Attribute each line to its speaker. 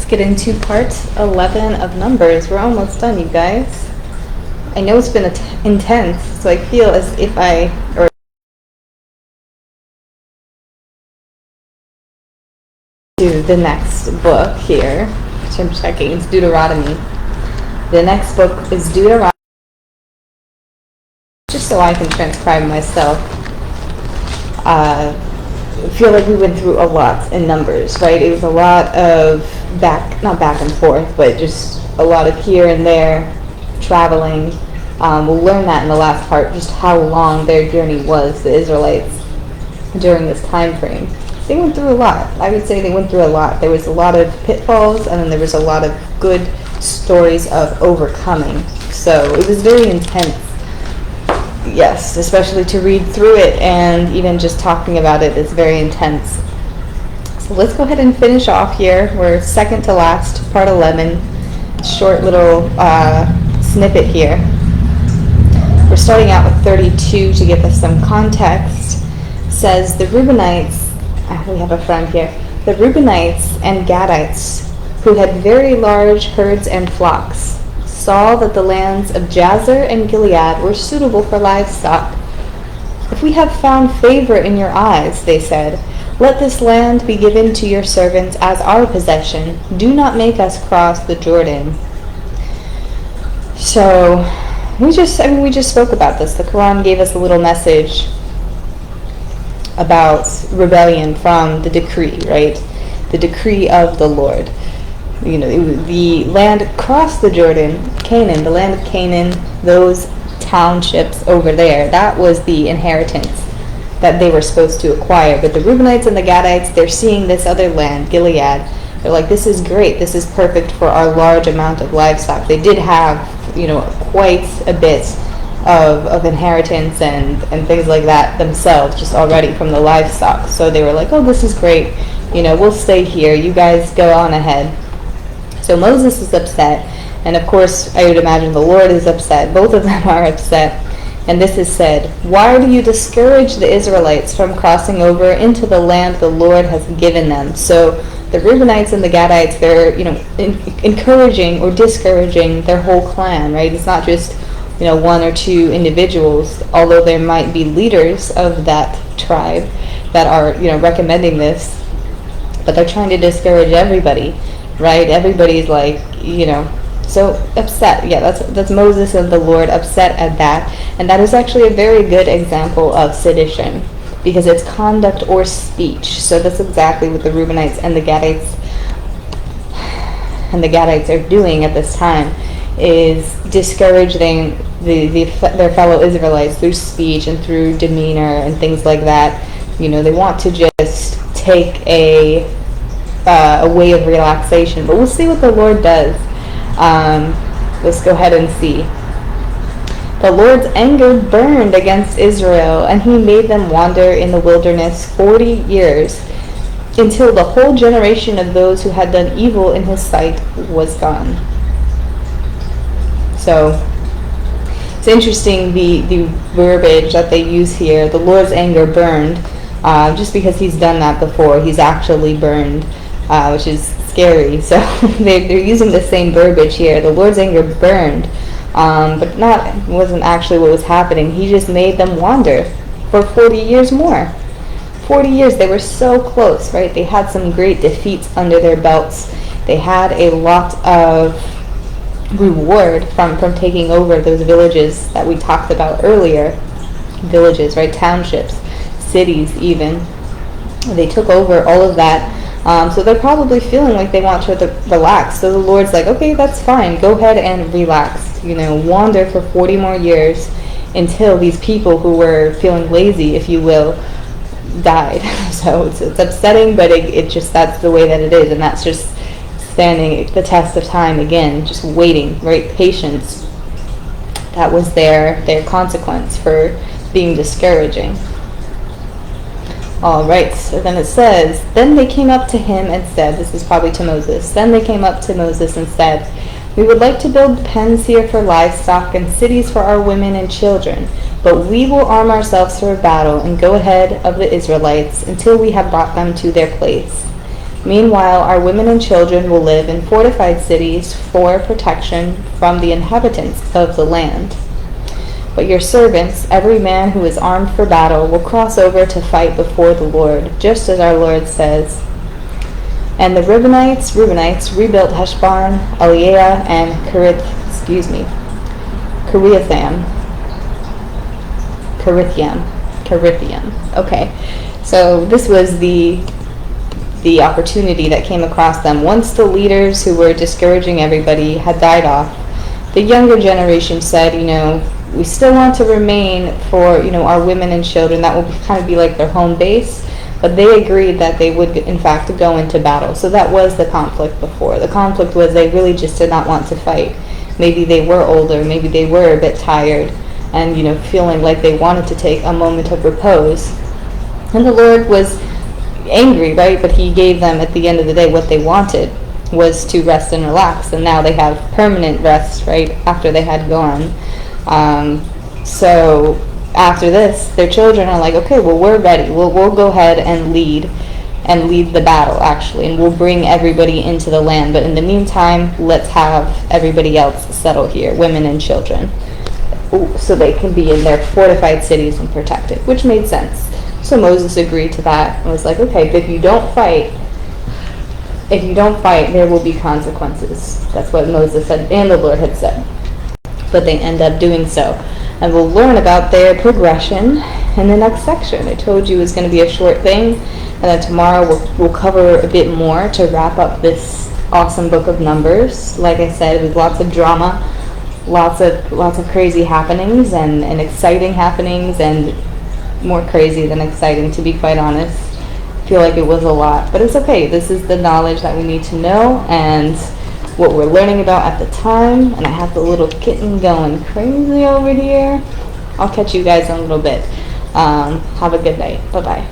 Speaker 1: Get into part 11 of Numbers. We're almost done, you guys. I know it's been intense, so I feel as if do the next book here, which I'm checking. It's Deuteronomy. The next book is Deuteronomy, just so I can transcribe myself. I feel like we went through a lot in Numbers, right? It was a lot of not back and forth, but just a lot of here and there, traveling. We'll learn that in the last part, just how long their journey was, the Israelites, during this time frame. They went through a lot. I would say they went through a lot. There was a lot of pitfalls, and then there was a lot of good stories of overcoming. So it was very intense. Yes, especially to read through it, and even just talking about it is very intense. So let's go ahead and finish off here. We're second to last, part 11. Short little snippet here. We're starting out with 32 to give us some context. It says, the Reubenites, we have a friend here, the Reubenites and Gadites, who had very large herds and flocks, saw that the lands of Jazer and Gilead were suitable for livestock. If we have found favor in your eyes, they said, let this land be given to your servants as our possession. Do not make us cross the Jordan. So, we just spoke about this. The Quran gave us a little message about rebellion from the decree, right? The decree of the Lord. You know, the land across the Jordan, Canaan, the land of Canaan, those townships over there, that was the inheritance that they were supposed to acquire. But the Reubenites and the Gadites, they're seeing this other land, Gilead. They're like, this is great. This is perfect for our large amount of livestock. They did have, quite a bit of inheritance and things like that themselves, just already from the livestock. So they were like, oh, this is great. We'll stay here. You guys go on ahead. So Moses is upset. And of course, I would imagine the Lord is upset. Both of them are upset. And this is said, why do you discourage the Israelites from crossing over into the land the Lord has given them? So the Reubenites and the Gadites, they're, encouraging or discouraging their whole clan, right? It's not just, one or two individuals, although there might be leaders of that tribe that are, recommending this, but they're trying to discourage everybody, right? Everybody's like, so upset. Yeah, that's Moses and the Lord upset at that. And that is actually a very good example of sedition, because it's conduct or speech. So that's exactly what the Reubenites and the Gadites are doing at this time, is discouraging their fellow Israelites through speech and through demeanor and things like that. They want to just take a way of relaxation. But we'll see what the Lord does. Let's go ahead and see. The Lord's anger burned against Israel, and he made them wander in the wilderness 40 years, until the whole generation of those who had done evil in his sight was gone. So, it's interesting the verbiage that they use here. The Lord's anger burned, just because he's done that before. He's actually burned, which is scary. So they're using the same verbiage here. The Lord's anger burned, but wasn't actually what was happening. He just made them wander for 40 years more. 40 years, they were so close, right? They had some great defeats under their belts. They had a lot of reward from taking over those villages that we talked about earlier. Villages, right? Townships, cities even. They took over all of that. So they're probably feeling like they want to relax. So the Lord's like, okay, that's fine. Go ahead and relax. Wander for 40 more years until these people who were feeling lazy, if you will, died. So it's upsetting, but it just, that's the way that it is. And that's just standing the test of time again, just waiting, right? Patience. That was their consequence for being discouraging. All right, so then it says, then they came up to him and said, this is probably to Moses, then they came up to Moses and said, we would like to build pens here for livestock and cities for our women and children, but we will arm ourselves for a battle and go ahead of the Israelites until we have brought them to their place. Meanwhile, our women and children will live in fortified cities for protection from the inhabitants of the land. But your servants, every man who is armed for battle, will cross over to fight before the Lord, just as our Lord says." And the Reubenites rebuilt Heshbon, Elealeh, and Carithiam. Okay, so this was the opportunity that came across them. Once the leaders who were discouraging everybody had died off, the younger generation said, we still want to remain for, our women and children. That will kind of be like their home base. But they agreed that they would, in fact, go into battle. So that was the conflict before. The conflict was they really just did not want to fight. Maybe they were older. Maybe they were a bit tired and, feeling like they wanted to take a moment of repose. And the Lord was angry, right? But he gave them, at the end of the day, what they wanted was to rest and relax. And now they have permanent rest, right, after they had gone. So after this, their children are like, okay, well, we're ready. We'll go ahead and lead the battle, actually, and we'll bring everybody into the land. But in the meantime, let's have everybody else settle here, women and children, so they can be in their fortified cities and protected, which made sense. So Moses agreed to that and was like, okay, but if you don't fight, there will be consequences. That's what Moses said and the Lord had said. But they end up doing so. And we'll learn about their progression in the next section. I told you it was going to be a short thing, and then tomorrow we'll cover a bit more to wrap up this awesome book of Numbers. Like I said, with lots of drama, lots of crazy happenings and exciting happenings, and more crazy than exciting, to be quite honest. I feel like it was a lot, but it's okay. This is the knowledge that we need to know and what we're learning about at the time. And I have the little kitten going crazy over here. I'll catch you guys in a little bit. Have a good night. Bye-bye.